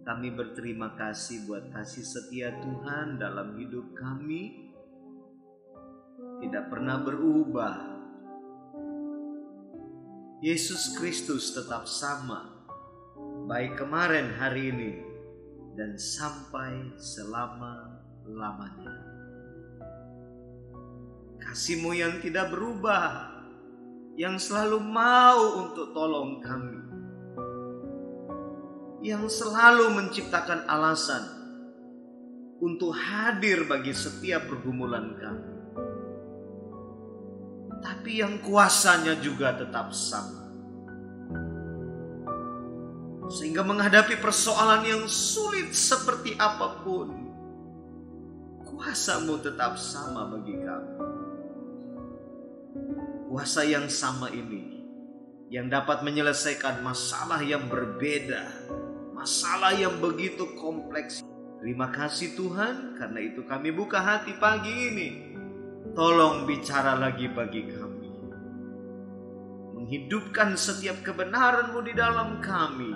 Kami berterima kasih buat kasih setia Tuhan dalam hidup kami. Tidak pernah berubah. Yesus Kristus tetap sama. Baik kemarin, hari ini, dan sampai selama-lamanya. Kasih-Mu yang tidak berubah, yang selalu mau untuk tolong kami, yang selalu menciptakan alasan untuk hadir bagi setiap pergumulan kami. Tapi yang kuasanya juga tetap sama. Sehingga menghadapi persoalan yang sulit seperti apapun, kuasa-Mu tetap sama bagi kami. Kuasa yang sama ini yang dapat menyelesaikan masalah yang berbeda, masalah yang begitu kompleks. Terima kasih Tuhan, karena itu kami buka hati pagi ini. Tolong bicara lagi bagi kami. Menghidupkan setiap kebenaran-Mu di dalam kami.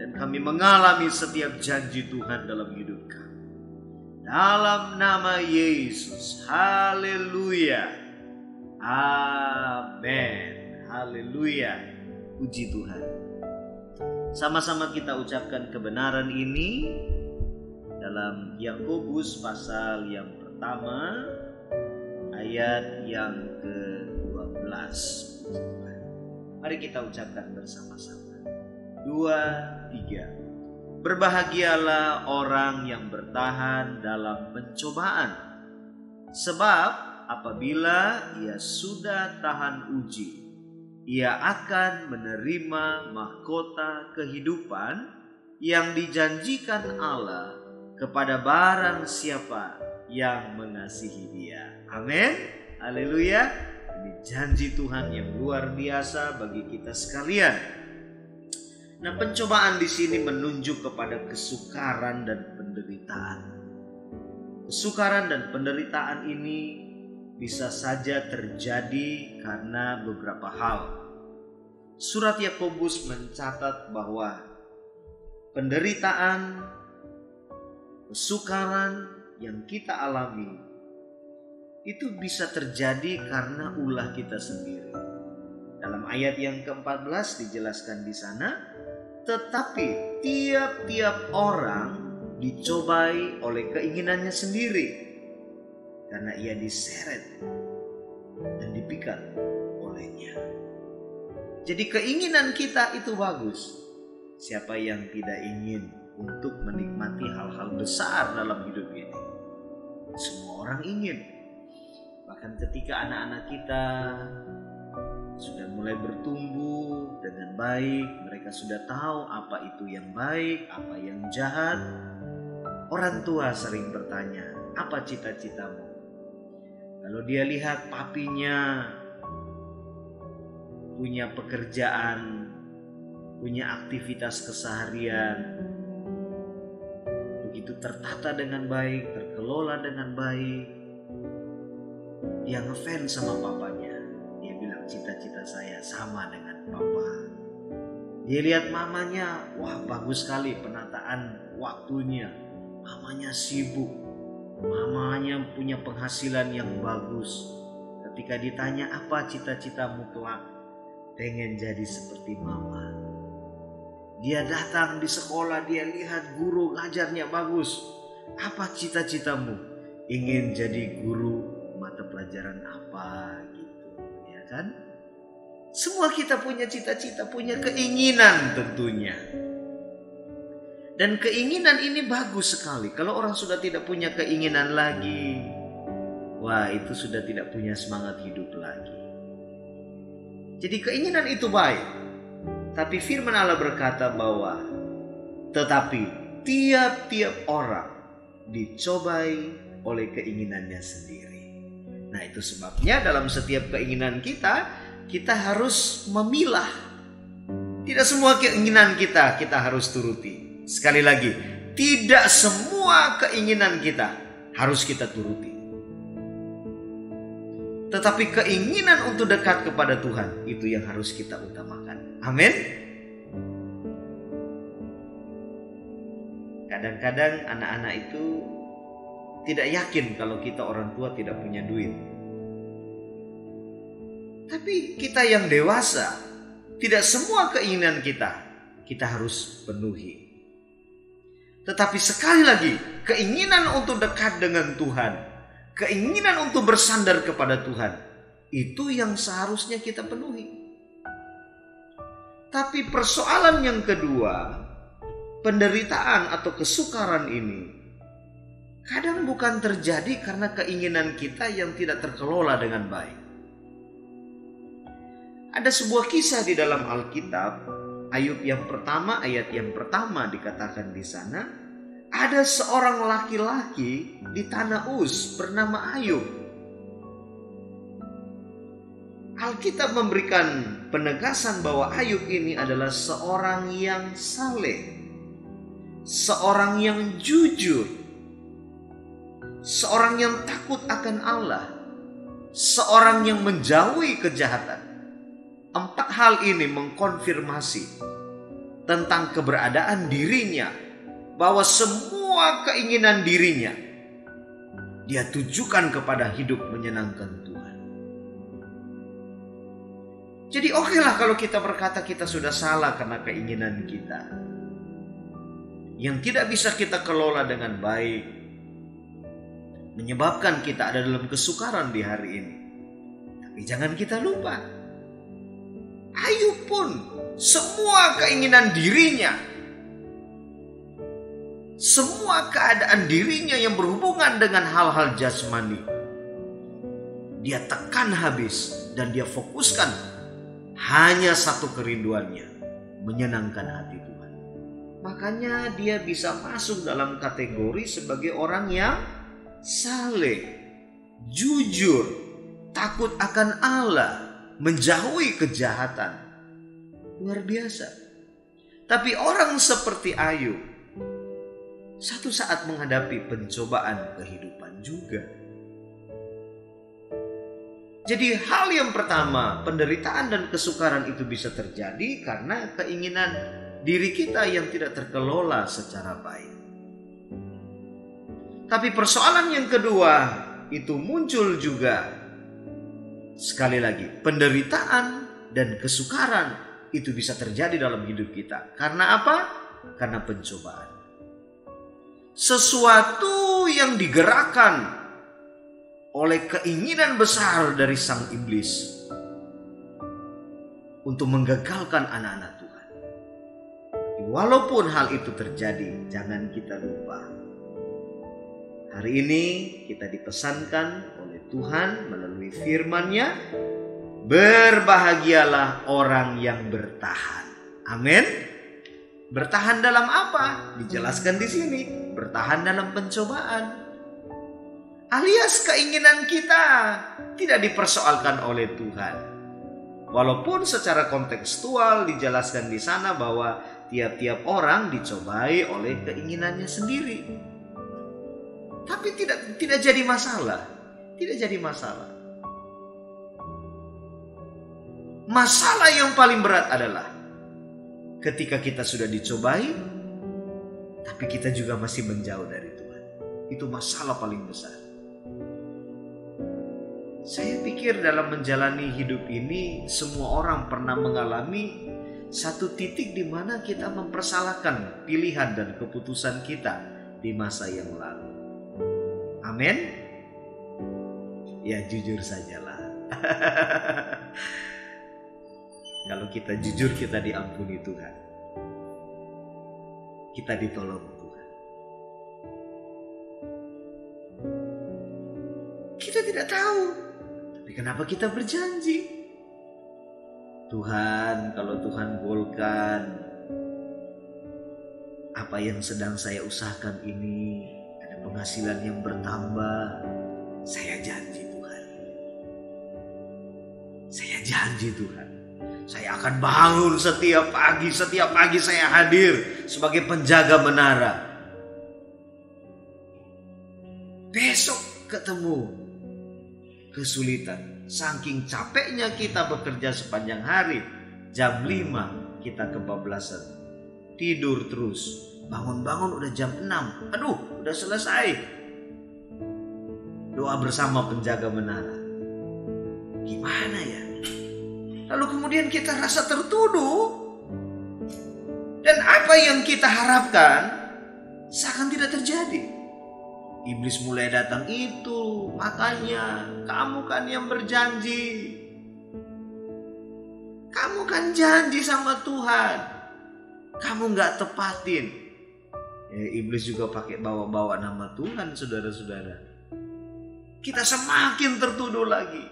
Dan kami mengalami setiap janji Tuhan dalam hidup kami. Dalam nama Yesus. Haleluya. Amin. Haleluya. Puji Tuhan. Sama-sama kita ucapkan kebenaran ini dalam Yakobus pasal yang pertama, ayat yang ke-12. Mari kita ucapkan bersama-sama. 2, 3. Berbahagialah orang yang bertahan dalam pencobaan, sebab apabila ia sudah tahan uji, ia akan menerima mahkota kehidupan yang dijanjikan Allah kepada barang siapa yang mengasihi Dia. Amin. Haleluya. Ini janji Tuhan yang luar biasa bagi kita sekalian. Nah, pencobaan di sini menunjuk kepada kesukaran dan penderitaan. Kesukaran dan penderitaan ini bisa saja terjadi karena beberapa hal. Surat Yakobus mencatat bahwa penderitaan, kesukaran yang kita alami itu bisa terjadi karena ulah kita sendiri. Dalam ayat yang ke-14 dijelaskan di sana, tetapi tiap-tiap orang dicobai oleh keinginannya sendiri, karena ia diseret dan dipikat olehnya. Jadi keinginan kita itu bagus. Siapa yang tidak ingin untuk menikmati hal-hal besar dalam hidup ini? Semua orang ingin. Bahkan ketika anak-anak kita sudah mulai bertumbuh dengan baik, mereka sudah tahu apa itu yang baik, apa yang jahat. Orang tua sering bertanya, apa cita-citamu? Kalau dia lihat papinya punya pekerjaan, punya aktivitas keseharian, begitu tertata dengan baik, terkelola dengan baik, dia ngefans sama papanya. Dia bilang, cita-cita saya sama dengan papa. Dia lihat mamanya, wah bagus sekali penataan waktunya. Mamanya sibuk, mamanya punya penghasilan yang bagus. Ketika ditanya apa cita-citamu kelak, pengen jadi seperti mama. Dia datang di sekolah, dia lihat guru ngajarnya bagus. Apa cita-citamu? Ingin jadi guru mata pelajaran apa gitu, ya kan? Semua kita punya cita-cita, punya keinginan tentunya. Dan keinginan ini bagus sekali. Kalau orang sudah tidak punya keinginan lagi, wah itu sudah tidak punya semangat hidup lagi. Jadi keinginan itu baik. Tapi firman Allah berkata bahwa tetapi tiap-tiap orang dicobai oleh keinginannya sendiri. Nah itu sebabnya dalam setiap keinginan kita harus memilah. Tidak semua keinginan kita harus turuti. Sekali lagi, tidak semua keinginan kita harus kita turuti. Tetapi keinginan untuk dekat kepada Tuhan, itu yang harus kita utamakan. Amin. Kadang-kadang anak-anak itu tidak yakin kalau kita orang tua tidak punya duit. Tapi kita yang dewasa, tidak semua keinginan kita harus penuhi. Tetapi sekali lagi, keinginan untuk dekat dengan Tuhan, keinginan untuk bersandar kepada Tuhan, itu yang seharusnya kita penuhi. Tapi persoalan yang kedua, penderitaan atau kesukaran ini kadang bukan terjadi karena keinginan kita yang tidak terkelola dengan baik. Ada sebuah kisah di dalam Alkitab, Ayub yang pertama, ayat yang pertama dikatakan di sana, ada seorang laki-laki di tanah Uz bernama Ayub. Alkitab memberikan penegasan bahwa Ayub ini adalah seorang yang saleh, seorang yang jujur, seorang yang takut akan Allah, seorang yang menjauhi kejahatan. 4 hal ini mengkonfirmasi tentang keberadaan dirinya, bahwa semua keinginan dirinya dia tujukan kepada hidup menyenangkan Tuhan. Jadi okelah kalau kita berkata kita sudah salah karena keinginan kita yang tidak bisa kita kelola dengan baik, menyebabkan kita ada dalam kesukaran di hari ini. Tapi jangan kita lupa, Ayub pun semua keinginan dirinya, semua keadaan dirinya yang berhubungan dengan hal-hal jasmani, dia tekan habis dan dia fokuskan hanya satu kerinduannya, menyenangkan hati Tuhan. Makanya dia bisa masuk dalam kategori sebagai orang yang saleh, jujur, takut akan Allah, menjauhi kejahatan. Luar biasa. Tapi orang seperti Ayub satu saat menghadapi pencobaan kehidupan juga. Jadi hal yang pertama, penderitaan dan kesukaran itu bisa terjadi karena keinginan diri kita yang tidak terkelola secara baik. Tapi persoalan yang kedua itu muncul juga. Sekali lagi, penderitaan dan kesukaran itu bisa terjadi dalam hidup kita. Karena apa? Karena pencobaan. Sesuatu yang digerakkan oleh keinginan besar dari sang iblis untuk menggagalkan anak-anak Tuhan. Walaupun hal itu terjadi, jangan kita lupa. Hari ini kita dipesankan oleh Tuhan melalui firman-Nya, berbahagialah orang yang bertahan. Amin. Bertahan dalam apa? Dijelaskan di sini. Bertahan dalam pencobaan. Alias keinginan kita tidak dipersoalkan oleh Tuhan. Walaupun secara kontekstual dijelaskan di sana bahwa tiap-tiap orang dicobai oleh keinginannya sendiri. Tapi tidak jadi masalah. Tidak jadi masalah. Masalah yang paling berat adalah ketika kita sudah dicobai, tapi kita juga masih menjauh dari Tuhan. Itu masalah paling besar. Saya pikir dalam menjalani hidup ini, semua orang pernah mengalami satu titik di mana kita mempersalahkan pilihan dan keputusan kita di masa yang lalu. Amin. Ya jujur sajalah. Kalau kita jujur, kita diampuni Tuhan. Kita ditolong Tuhan. Kita tidak tahu. Tapi kenapa kita berjanji? Tuhan, kalau Tuhan golkan apa yang sedang saya usahakan ini, ada penghasilan yang bertambah, saya janji Tuhan. Saya janji Tuhan. Saya akan bangun setiap pagi saya hadir sebagai penjaga menara. Besok ketemu kesulitan. Saking capeknya kita bekerja sepanjang hari, jam 5 kita kebablasan. Tidur terus, Bangun-bangun udah jam 6. Aduh, udah selesai. Doa bersama penjaga menara. Gimana ya? Lalu kemudian kita rasa tertuduh. Dan apa yang kita harapkan seakan tidak terjadi. Iblis mulai datang, itu makanya kamu kan yang berjanji. Kamu kan janji sama Tuhan, kamu gak tepatin. Iblis juga pakai bawa-bawa nama Tuhan, saudara-saudara. Kita semakin tertuduh lagi.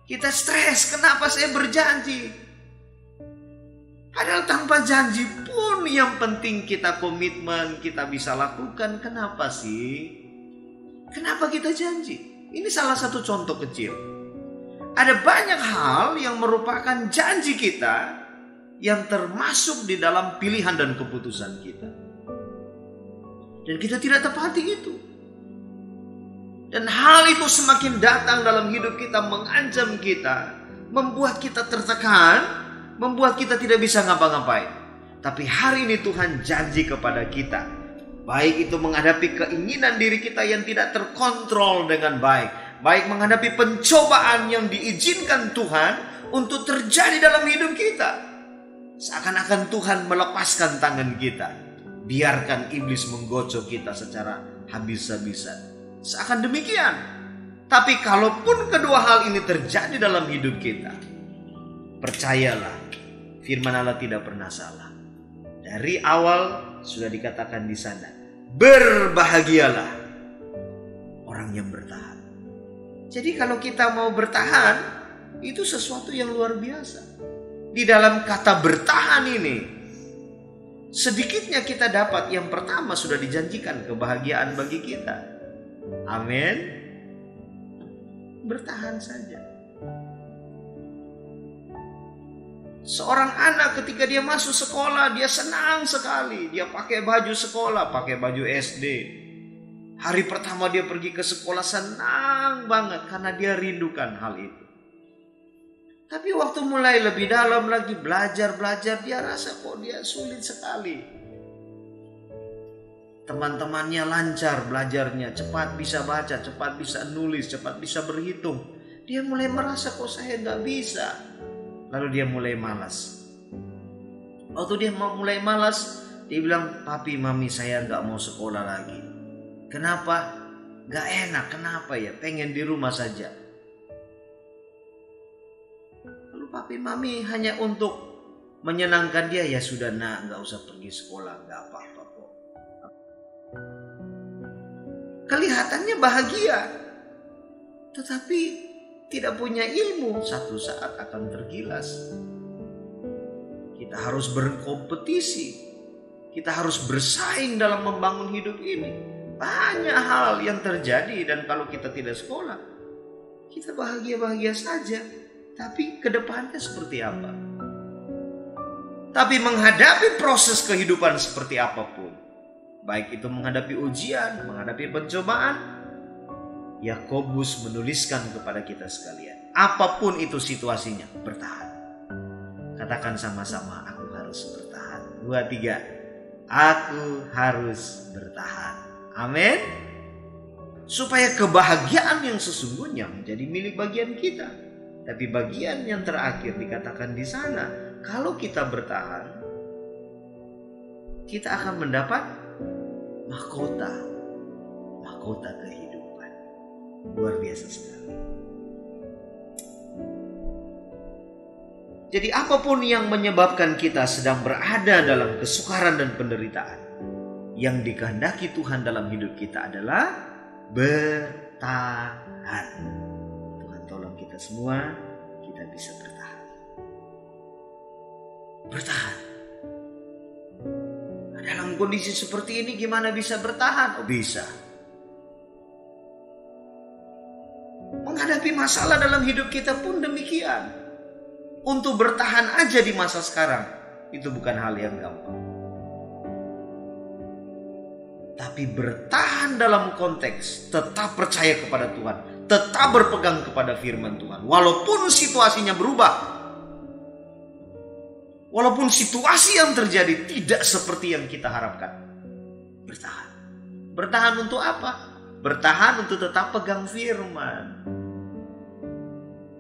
Kita stres, kenapa saya berjanji? Padahal tanpa janji pun yang penting kita komitmen, kita bisa lakukan. Kenapa sih? Kenapa kita janji? Ini salah satu contoh kecil. Ada banyak hal yang merupakan janji kita yang termasuk di dalam pilihan dan keputusan kita. Dan kita tidak tepati itu. Dan hal itu semakin datang dalam hidup kita, mengancam kita, membuat kita tertekan, membuat kita tidak bisa ngapa-ngapain. Tapi hari ini Tuhan janji kepada kita, baik itu menghadapi keinginan diri kita yang tidak terkontrol dengan baik, baik menghadapi pencobaan yang diizinkan Tuhan untuk terjadi dalam hidup kita. Seakan-akan Tuhan melepaskan tangan kita, biarkan iblis menggocok kita secara habis-habisan. Seakan demikian. Tapi kalaupun kedua hal ini terjadi dalam hidup kita, percayalah, firman Allah tidak pernah salah. Dari awal sudah dikatakan di sana, berbahagialah orang yang bertahan. Jadi kalau kita mau bertahan, itu sesuatu yang luar biasa. Di dalam kata bertahan ini, sedikitnya kita dapat yang pertama sudah dijanjikan kebahagiaan bagi kita. Amin. Bertahan saja. Seorang anak ketika dia masuk sekolah, dia senang sekali. Dia pakai baju sekolah, pakai baju SD. Hari pertama dia pergi ke sekolah senang banget karena dia rindukan hal itu. Tapi waktu mulai lebih dalam lagi belajar, dia rasa kok dia sulit sekali. Teman-temannya lancar belajarnya, cepat bisa baca, cepat bisa nulis, cepat bisa berhitung. Dia mulai merasa kok saya gak bisa. Lalu dia mulai malas. Waktu dia mulai malas, dia bilang, papi mami saya gak mau sekolah lagi. Kenapa? Gak enak, kenapa ya? Pengen di rumah saja. Lalu papi mami hanya untuk menyenangkan dia, ya sudah nak, gak usah pergi sekolah, gak apa-apa kok. Kelihatannya bahagia, tetapi tidak punya ilmu, satu saat akan tergilas. Kita harus berkompetisi, kita harus bersaing dalam membangun hidup ini. Banyak hal yang terjadi, dan kalau kita tidak sekolah, kita bahagia-bahagia saja. Tapi ke depannya seperti apa? Tapi menghadapi proses kehidupan seperti apapun, baik itu menghadapi ujian, menghadapi pencobaan, Yakobus menuliskan kepada kita sekalian, apapun itu situasinya, bertahan. Katakan sama-sama, aku harus bertahan. 2, 3, aku harus bertahan. Amin. Supaya kebahagiaan yang sesungguhnya menjadi milik bagian kita. Tapi bagian yang terakhir dikatakan di sana, kalau kita bertahan, kita akan mendapat mahkota kehidupan. Luar biasa sekali. Jadi apapun yang menyebabkan kita sedang berada dalam kesukaran dan penderitaan, yang dikehendaki Tuhan dalam hidup kita adalah bertahan. Tuhan tolong kita semua, kita bisa bertahan. Bertahan. Dalam kondisi seperti ini gimana bisa bertahan? Oh, bisa. Menghadapi masalah dalam hidup kita pun demikian. Untuk bertahan aja di masa sekarang, itu bukan hal yang gampang. Tapi bertahan dalam konteks tetap percaya kepada Tuhan, tetap berpegang kepada firman Tuhan. Walaupun situasinya berubah, Walaupun situasi yang terjadi tidak seperti yang kita harapkan. Bertahan. Bertahan untuk apa? Bertahan untuk tetap pegang firman.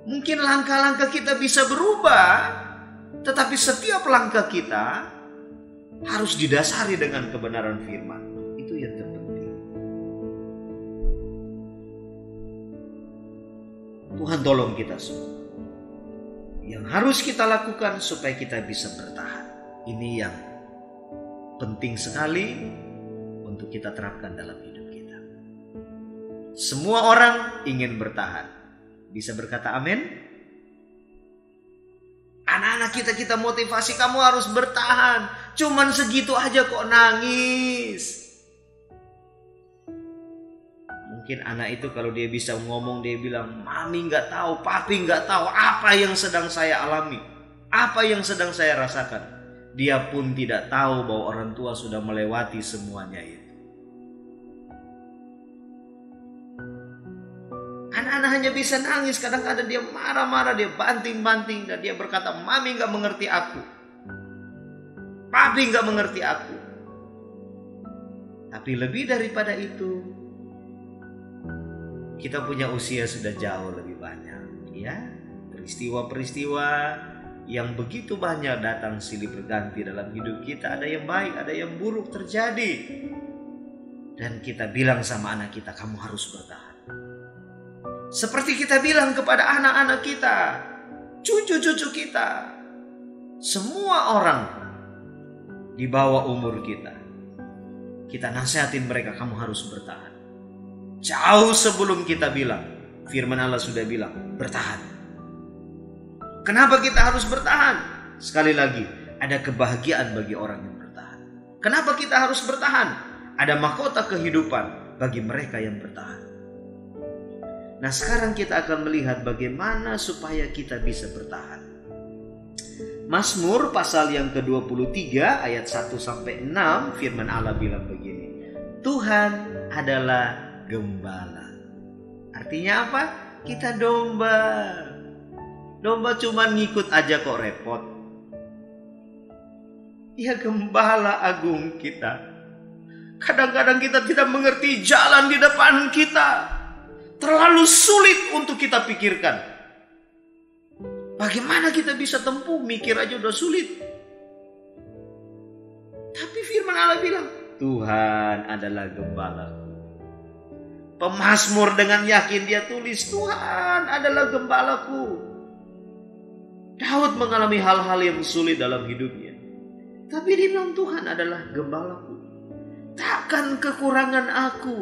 Mungkin langkah-langkah kita bisa berubah, tetapi setiap langkah kita harus didasari dengan kebenaran firman. Itu yang terpenting. Tuhan tolong kita semua. Yang harus kita lakukan supaya kita bisa bertahan. Ini yang penting sekali untuk kita terapkan dalam hidup kita. Semua orang ingin bertahan. Bisa berkata amin? Anak-anak kita motivasi, kamu harus bertahan. Cuman segitu aja kok nangis. Mungkin anak itu kalau dia bisa ngomong, dia bilang, mami gak tahu, papi gak tahu apa yang sedang saya alami, apa yang sedang saya rasakan. Dia pun tidak tahu bahwa orang tua sudah melewati semuanya itu. Anak-anak hanya bisa nangis, kadang-kadang dia marah-marah, dia banting-banting, dan dia berkata, mami gak mengerti aku, papi gak mengerti aku. Tapi lebih daripada itu, kita punya usia sudah jauh lebih banyak, ya. Peristiwa-peristiwa yang begitu banyak datang silih berganti dalam hidup kita. Ada yang baik, ada yang buruk terjadi. Dan kita bilang sama anak kita, kamu harus bertahan. Seperti kita bilang kepada anak-anak kita, cucu-cucu kita, semua orang di bawah umur kita. Kita nasihatin mereka, kamu harus bertahan. Jauh sebelum kita bilang, firman Allah sudah bilang, bertahan. Kenapa kita harus bertahan? Sekali lagi, ada kebahagiaan bagi orang yang bertahan. Kenapa kita harus bertahan? Ada mahkota kehidupan bagi mereka yang bertahan. Nah, sekarang kita akan melihat bagaimana supaya kita bisa bertahan. Mazmur pasal yang ke-23 ayat 1-6, firman Allah bilang begini, Tuhan adalah gembala. Artinya apa? Kita domba. Domba cuman ngikut aja kok repot. Dia gembala agung kita. Kadang-kadang kita tidak mengerti jalan di depan kita. Terlalu sulit untuk kita pikirkan. Bagaimana kita bisa tempuh? Mikir aja udah sulit. Tapi firman Allah bilang, Tuhan adalah gembala. Pemazmur dengan yakin dia tulis, Tuhan adalah gembalaku. Daud mengalami hal-hal yang sulit dalam hidupnya, tapi dia bilang, Tuhan adalah gembalaku. Takkan kekurangan aku.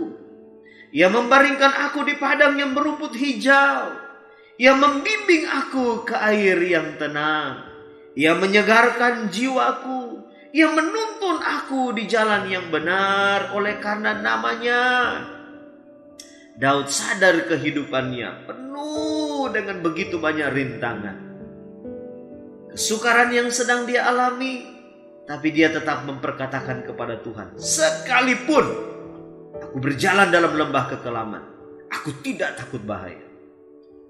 Ia membaringkan aku di padang yang berumput hijau. Ia membimbing aku ke air yang tenang. Ia menyegarkan jiwaku. Ia menuntun aku di jalan yang benar oleh karena namanya. Daud sadar kehidupannya penuh dengan begitu banyak rintangan, kesukaran yang sedang dia alami, tapi dia tetap memperkatakan kepada Tuhan, sekalipun aku berjalan dalam lembah kekelaman, aku tidak takut bahaya.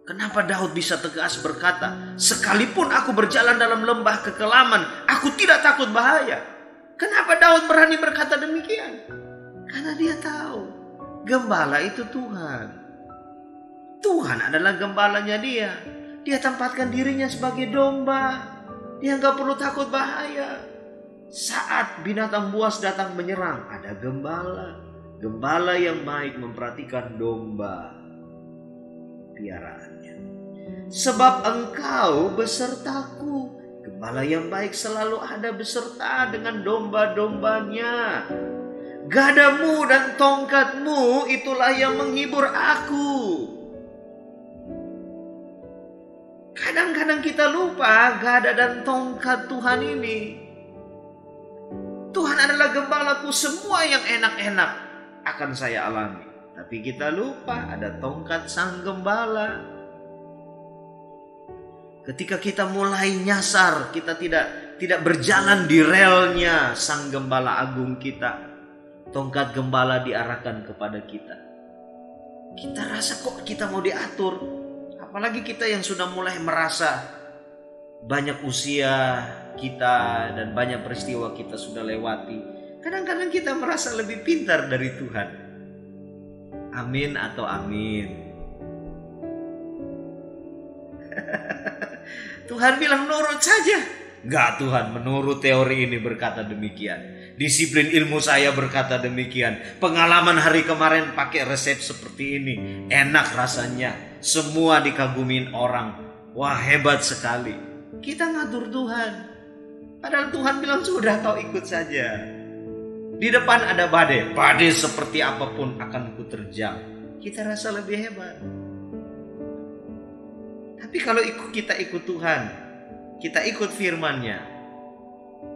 Kenapa Daud bisa tegas berkata, sekalipun aku berjalan dalam lembah kekelaman, aku tidak takut bahaya? Kenapa Daud berani berkata demikian? Karena dia tahu gembala itu Tuhan. Tuhan adalah gembalanya dia. Dia tempatkan dirinya sebagai domba. Dia gak perlu takut bahaya. Saat binatang buas datang menyerang, ada gembala. Gembala yang baik memperhatikan domba piaraannya. Sebab engkau besertaku. Gembala yang baik selalu ada beserta dengan domba-dombanya. Gadamu dan tongkatmu itulah yang menghibur aku. Kadang-kadang kita lupa gada dan tongkat Tuhan ini. Tuhan adalah gembalaku, semua yang enak-enak akan saya alami. Tapi kita lupa ada tongkat sang gembala. Ketika kita mulai nyasar, kita tidak berjalan di relnya sang gembala agung kita. Tongkat gembala diarahkan kepada kita. Kita rasa kok kita mau diatur. Apalagi kita yang sudah mulai merasa banyak usia kita dan banyak peristiwa kita sudah lewati, kadang-kadang kita merasa lebih pintar dari Tuhan. Amin atau amin? Tuhan bilang nurut saja. Enggak, Tuhan, menurut teori ini berkata demikian. Disiplin ilmu saya berkata demikian. Pengalaman hari kemarin pakai resep seperti ini. Enak rasanya. Semua dikagumin orang. Wah, hebat sekali. Kita ngatur Tuhan. Padahal Tuhan bilang sudah, kau ikut saja. Di depan ada badai. Badai seperti apapun akan ku terjang. Kita rasa lebih hebat. Tapi kalau kita ikut Tuhan, kita ikut firman-Nya,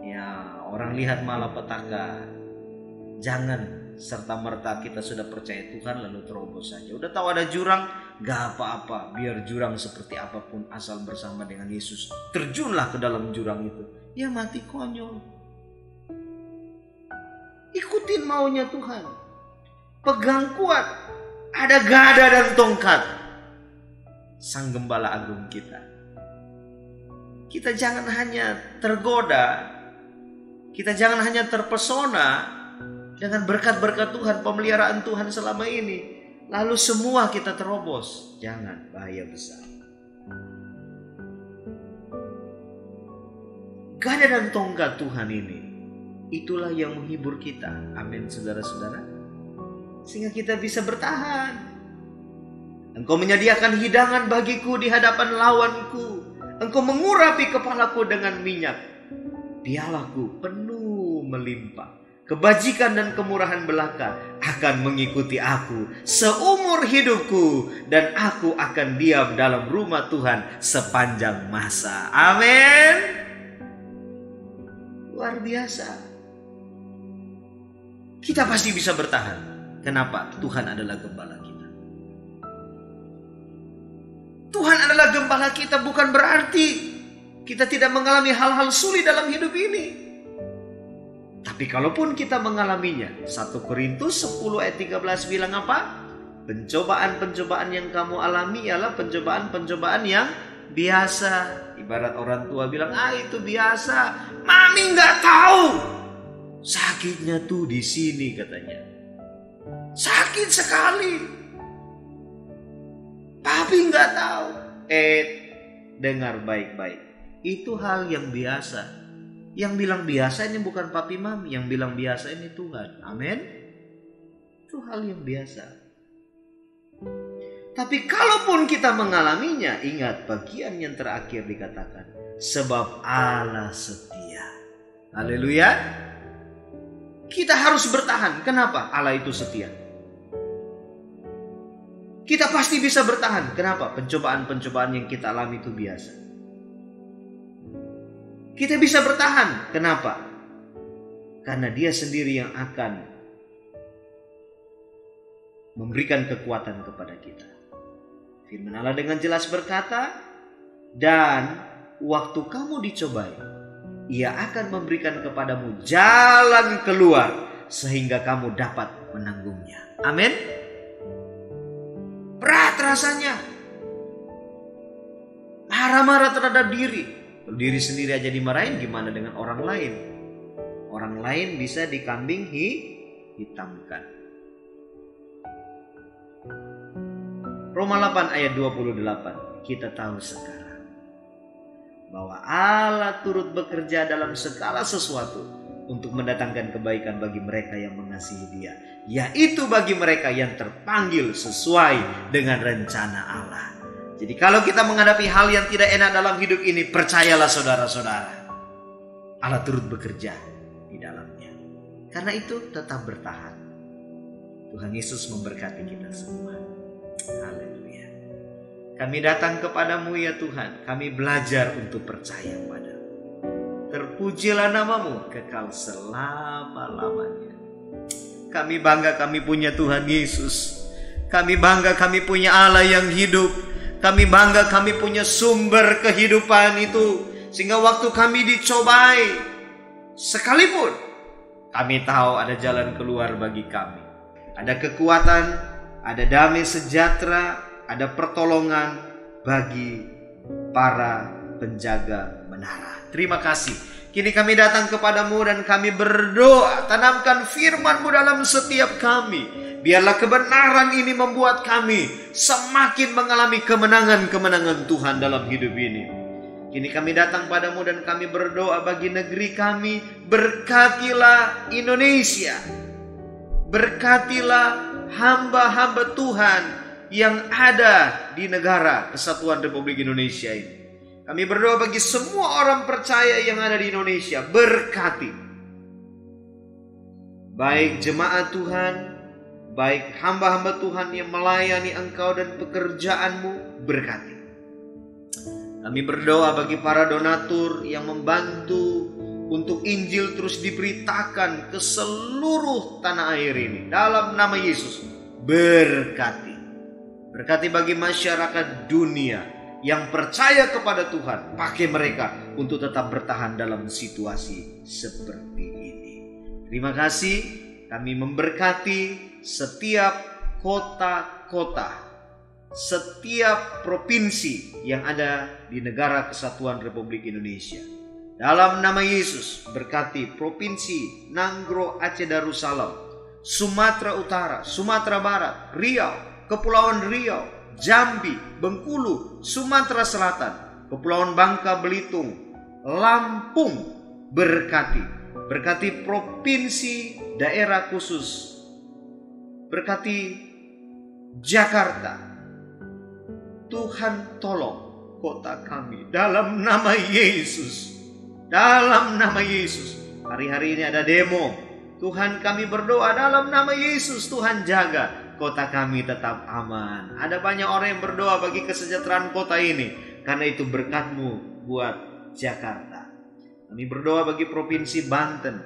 ya orang lihat malapetaka. Jangan serta-merta kita sudah percaya Tuhan lalu terobos saja. Udah tahu ada jurang, gak apa-apa. Biar jurang seperti apapun, asal bersama dengan Yesus. Terjunlah ke dalam jurang itu. Ya mati konyol. Ikutin maunya Tuhan. Pegang kuat. Ada gada dan tongkat Sang Gembala Agung kita. Kita jangan hanya tergoda, kita jangan hanya terpesona dengan berkat-berkat Tuhan, pemeliharaan Tuhan selama ini, lalu semua kita terobos. Jangan, bahaya besar. Gada dan tongkat Tuhan ini, itulah yang menghibur kita. Amin, saudara-saudara. Sehingga kita bisa bertahan. Engkau menyediakan hidangan bagiku di hadapan lawanku. Engkau mengurapi kepalaku dengan minyak. Pialaku penuh melimpah. Kebajikan dan kemurahan belaka akan mengikuti aku seumur hidupku. Dan aku akan diam dalam rumah Tuhan sepanjang masa. Amin. Luar biasa. Kita pasti bisa bertahan. Kenapa? Tuhan adalah gembala kita. Tuhan adalah gembala kita, bukan berarti kita tidak mengalami hal-hal sulit dalam hidup ini. Tapi kalaupun kita mengalaminya, 1 Korintus 10 ayat 13 bilang apa? Pencobaan-pencobaan yang kamu alami ialah pencobaan-pencobaan yang biasa. Ibarat orang tua bilang, itu biasa. Mami nggak tahu. Sakitnya tuh di sini katanya. Sakit sekali. Papi nggak tahu. Dengar baik-baik. Itu hal yang biasa. Yang bilang biasa ini bukan papi mami. Yang bilang biasa ini Tuhan. Amin. Itu hal yang biasa. Tapi kalaupun kita mengalaminya, ingat bagian yang terakhir dikatakan, sebab Allah setia. Haleluya. Kita harus bertahan. Kenapa? Allah itu setia. Kita pasti bisa bertahan. Kenapa? Pencobaan-pencobaan yang kita alami itu biasa. Kita bisa bertahan. Kenapa? Karena Dia sendiri yang akan memberikan kekuatan kepada kita. Firman Allah dengan jelas berkata, dan waktu kamu dicobai, Ia akan memberikan kepadamu jalan keluar sehingga kamu dapat menanggungnya. Amin. Berat rasanya. Marah-marah terhadap diri. Kalau diri sendiri aja dimarahin, gimana dengan orang lain? Orang lain bisa dikambing hitamkan. Roma 8 ayat 28. Kita tahu sekarang bahwa Allah turut bekerja dalam segala sesuatu untuk mendatangkan kebaikan bagi mereka yang mengasihi Dia, yaitu bagi mereka yang terpanggil sesuai dengan rencana Allah. Jadi kalau kita menghadapi hal yang tidak enak dalam hidup ini, percayalah saudara-saudara, Allah turut bekerja di dalamnya. Karena itu tetap bertahan. Tuhan Yesus memberkati kita semua. Haleluya. Kami datang kepadamu ya Tuhan. Kami belajar untuk percaya padamu. Terpujilah namamu kekal selama-lamanya. Kami bangga kami punya Tuhan Yesus. Kami bangga kami punya Allah yang hidup. Kami bangga kami punya sumber kehidupan itu. Sehingga waktu kami dicobai, sekalipun kami tahu ada jalan keluar bagi kami. Ada kekuatan, ada damai sejahtera, ada pertolongan bagi para penjaga menara. Terima kasih. Kini kami datang kepadamu dan kami berdoa, tanamkan firman-Mu dalam setiap kami. Biarlah kebenaran ini membuat kami semakin mengalami kemenangan-kemenangan Tuhan dalam hidup ini. Kini kami datang padamu dan kami berdoa bagi negeri kami. Berkatilah Indonesia. Berkatilah hamba-hamba Tuhan yang ada di negara Kesatuan Republik Indonesia ini. Kami berdoa bagi semua orang percaya yang ada di Indonesia. Berkati. Baik jemaat Tuhan, baik hamba-hamba Tuhan yang melayani Engkau dan pekerjaan-Mu, berkati. Kami berdoa bagi para donatur yang membantu untuk Injil terus diberitakan ke seluruh tanah air ini. Dalam nama Yesus, berkati. Berkati bagi masyarakat dunia yang percaya kepada Tuhan. Pakai mereka untuk tetap bertahan dalam situasi seperti ini. Terima kasih. Kami memberkati setiap kota-kota, setiap provinsi yang ada di negara Kesatuan Republik Indonesia. Dalam nama Yesus, berkati Provinsi Nanggro Aceh Darussalam, Sumatera Utara, Sumatera Barat, Riau, Kepulauan Riau, Jambi, Bengkulu, Sumatera Selatan, Kepulauan Bangka Belitung, Lampung, berkati. Berkati provinsi daerah khusus. Berkati Jakarta. Tuhan tolong kota kami dalam nama Yesus. Dalam nama Yesus. Hari-hari ini ada demo. Tuhan, kami berdoa dalam nama Yesus. Tuhan jaga kota kami tetap aman. Ada banyak orang yang berdoa bagi kesejahteraan kota ini. Karena itu berkat-Mu buat Jakarta. Kami berdoa bagi Provinsi Banten,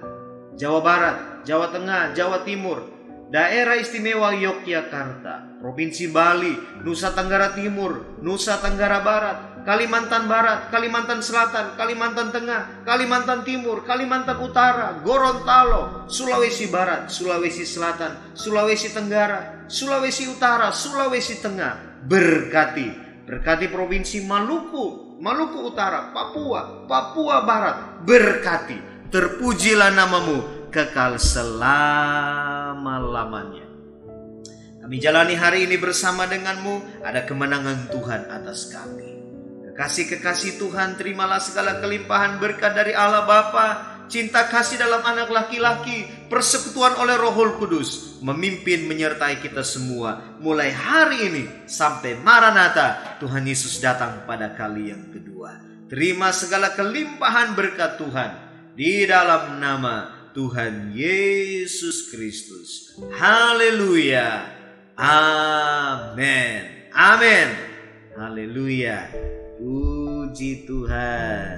Jawa Barat, Jawa Tengah, Jawa Timur, Daerah Istimewa Yogyakarta, Provinsi Bali, Nusa Tenggara Timur, Nusa Tenggara Barat, Kalimantan Barat, Kalimantan Selatan, Kalimantan Tengah, Kalimantan Timur, Kalimantan Utara, Gorontalo, Sulawesi Barat, Sulawesi Selatan, Sulawesi Tenggara, Sulawesi Utara, Sulawesi Tengah. Berkati Provinsi Maluku, Maluku Utara, Papua, Papua Barat. Berkati. Terpujilah nama-Mu kekal selama-lamanya. Kami jalani hari ini bersama dengan-Mu. Ada kemenangan Tuhan atas kami. Kekasih-kekasih Tuhan, terimalah segala kelimpahan berkat dari Allah Bapa, cinta kasih dalam anak laki-laki, persekutuan oleh Roh Kudus, memimpin menyertai kita semua, mulai hari ini sampai Maranatha, Tuhan Yesus datang pada kali yang kedua. Terima segala kelimpahan berkat Tuhan, di dalam nama Tuhan Yesus Kristus. Haleluya. Amin. Amin. Haleluya. Puji Tuhan.